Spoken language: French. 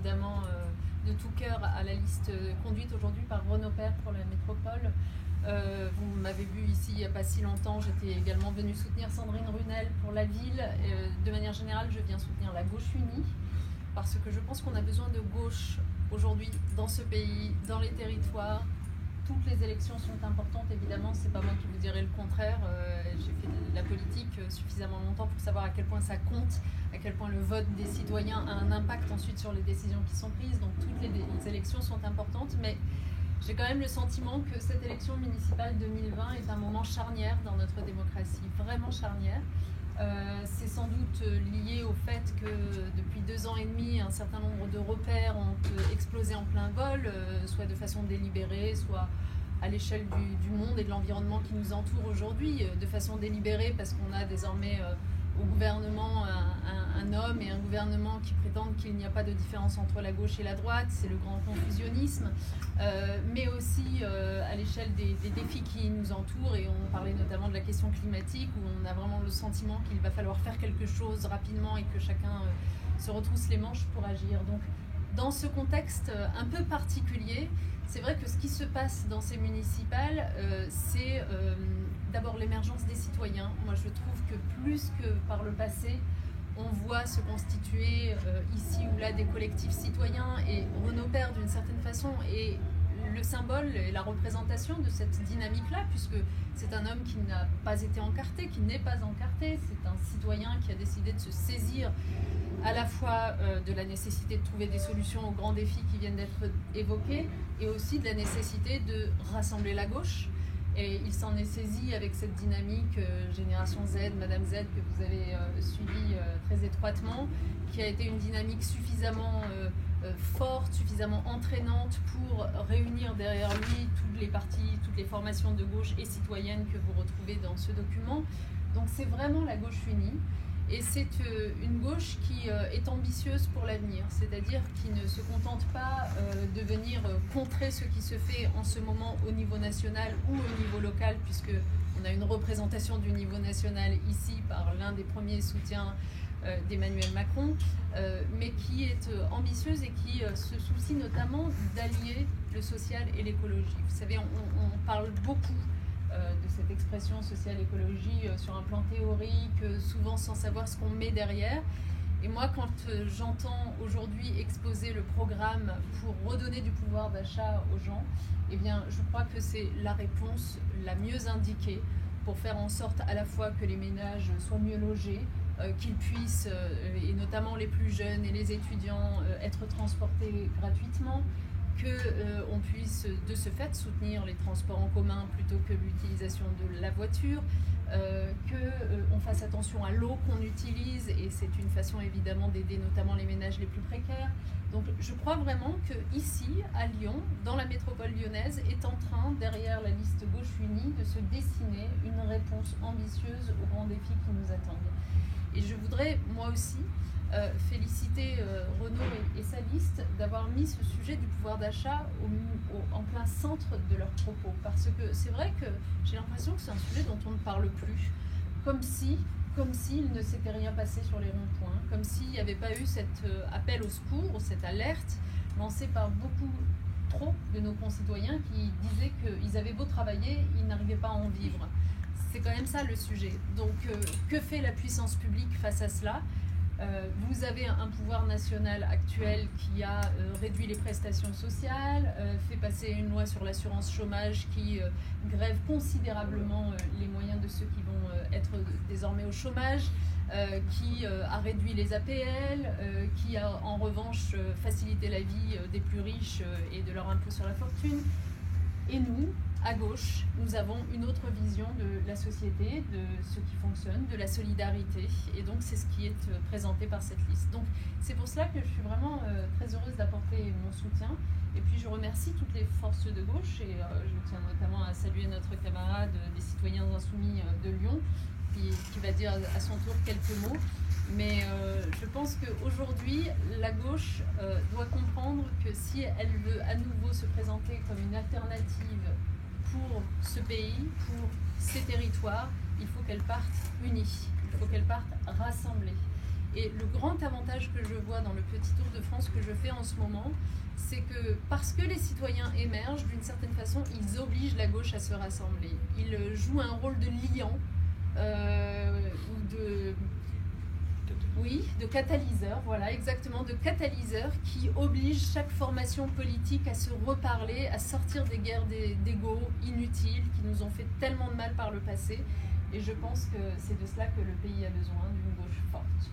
évidemment de tout cœur à la liste conduite aujourd'hui par Renaud Père pour la métropole. Vous m'avez vu ici il n'y a pas si longtemps, j'étais également venue soutenir Sandrine Runel pour la ville. De manière générale, je viens soutenir la gauche unie, parce que je pense qu'on a besoin de gauche aujourd'hui dans ce pays, dans les territoires. Toutes les élections sont importantes, évidemment, c'est pas moi qui vous dirai le contraire. J'ai fait de la politique suffisamment longtemps pour savoir à quel point ça compte, à quel point le vote des citoyens a un impact ensuite sur les décisions qui sont prises. Donc toutes les élections sont importantes, mais j'ai quand même le sentiment que cette élection municipale 2020 est un moment charnière dans notre démocratie, vraiment charnière. C'est sans doute lié au fait que depuis 2 ans et demi, un certain nombre de repères ont explosé en plein vol, soit de façon délibérée, soit à l'échelle du monde et de l'environnement qui nous entoure aujourd'hui, de façon délibérée parce qu'on a désormais au gouvernement un homme et un gouvernement qui prétendent qu'il n'y a pas de différence entre la gauche et la droite, c'est le grand confusionnisme, mais aussi à l'échelle des défis qui nous entourent, et on parlait notamment de la question climatique où on a vraiment le sentiment qu'il va falloir faire quelque chose rapidement et que chacun se retrousse les manches pour agir. Donc dans ce contexte un peu particulier, c'est vrai que ce qui se passe dans ces municipales, c'est d'abord l'émergence des citoyens. Moi, je trouve que plus que par le passé, on voit se constituer ici ou là des collectifs citoyens, et Renaud Père, d'une certaine façon, est le symbole et la représentation de cette dynamique-là, puisque c'est un homme qui n'a pas été encarté, qui n'est pas encarté, c'est un citoyen qui a décidé de se saisir à la fois de la nécessité de trouver des solutions aux grands défis qui viennent d'être évoqués, et aussi de la nécessité de rassembler la gauche. Et il s'en est saisi avec cette dynamique Génération Z, Madame Z, que vous avez suivie très étroitement, qui a été une dynamique suffisamment forte, suffisamment entraînante pour réunir derrière lui toutes les partis, toutes les formations de gauche et citoyennes que vous retrouvez dans ce document. Donc c'est vraiment la gauche unie. Et c'est une gauche qui est ambitieuse pour l'avenir, c'est-à-dire qui ne se contente pas de venir contrer ce qui se fait en ce moment au niveau national ou au niveau local, puisqu'on a une représentation du niveau national ici par l'un des premiers soutiens d'Emmanuel Macron, mais qui est ambitieuse et qui se soucie notamment d'allier le social et l'écologie. Vous savez, on parle beaucoup de cette expression social-écologie sur un plan théorique, souvent sans savoir ce qu'on met derrière. Et moi, quand j'entends aujourd'hui exposer le programme pour redonner du pouvoir d'achat aux gens, eh bien, je crois que c'est la réponse la mieux indiquée pour faire en sorte à la fois que les ménages soient mieux logés, qu'ils puissent, et notamment les plus jeunes et les étudiants, être transportés gratuitement, qu'on puisse de ce fait soutenir les transports en commun plutôt que l'utilisation de la voiture, qu'on fasse attention à l'eau qu'on utilise, et c'est une façon évidemment d'aider notamment les ménages les plus précaires. Donc je crois vraiment qu'ici, à Lyon, dans la métropole lyonnaise, est en train, derrière la liste Gauche Unie, de se dessiner une réponse ambitieuse aux grands défis qui nous attendent. Et je voudrais, moi aussi, féliciter Renaud et sa liste d'avoir mis ce sujet du pouvoir d'achat en plein centre de leurs propos. Parce que c'est vrai que j'ai l'impression que c'est un sujet dont on ne parle plus, comme s'il ne s'était rien passé sur les ronds-points, comme s'il n'y avait pas eu cet appel au secours, cette alerte lancée par beaucoup trop de nos concitoyens qui disaient qu'ils avaient beau travailler, ils n'arrivaient pas à en vivre. C'est quand même ça le sujet. Donc que fait la puissance publique face à cela ? Vous avez un pouvoir national actuel qui a réduit les prestations sociales, fait passer une loi sur l'assurance chômage qui grève considérablement les moyens de ceux qui vont être désormais au chômage, qui a réduit les APL, qui a en revanche facilité la vie des plus riches et de leur impôt sur la fortune. Et nous, à gauche, nous avons une autre vision de la société, de ce qui fonctionne, de la solidarité. Et donc, c'est ce qui est présenté par cette liste. Donc, c'est pour cela que je suis vraiment très heureuse d'apporter mon soutien. Et puis, je remercie toutes les forces de gauche. Et je tiens notamment à saluer notre camarade des Citoyens Insoumis de Lyon, qui va dire à son tour quelques mots. Mais je pense qu'aujourd'hui, la gauche doit comprendre que si elle veut à nouveau se présenter comme une alternative pour ce pays, pour ces territoires, il faut qu'elle parte unie, il faut qu'elle parte rassemblée. Et le grand avantage que je vois dans le petit tour de France que je fais en ce moment, c'est que parce que les citoyens émergent, d'une certaine façon, ils obligent la gauche à se rassembler. Ils jouent un rôle de liant ou de catalyseur, voilà, exactement, de catalyseur qui oblige chaque formation politique à se reparler, à sortir des guerres d'ego inutiles qui nous ont fait tellement de mal par le passé. Et je pense que c'est de cela que le pays a besoin, d'une gauche forte.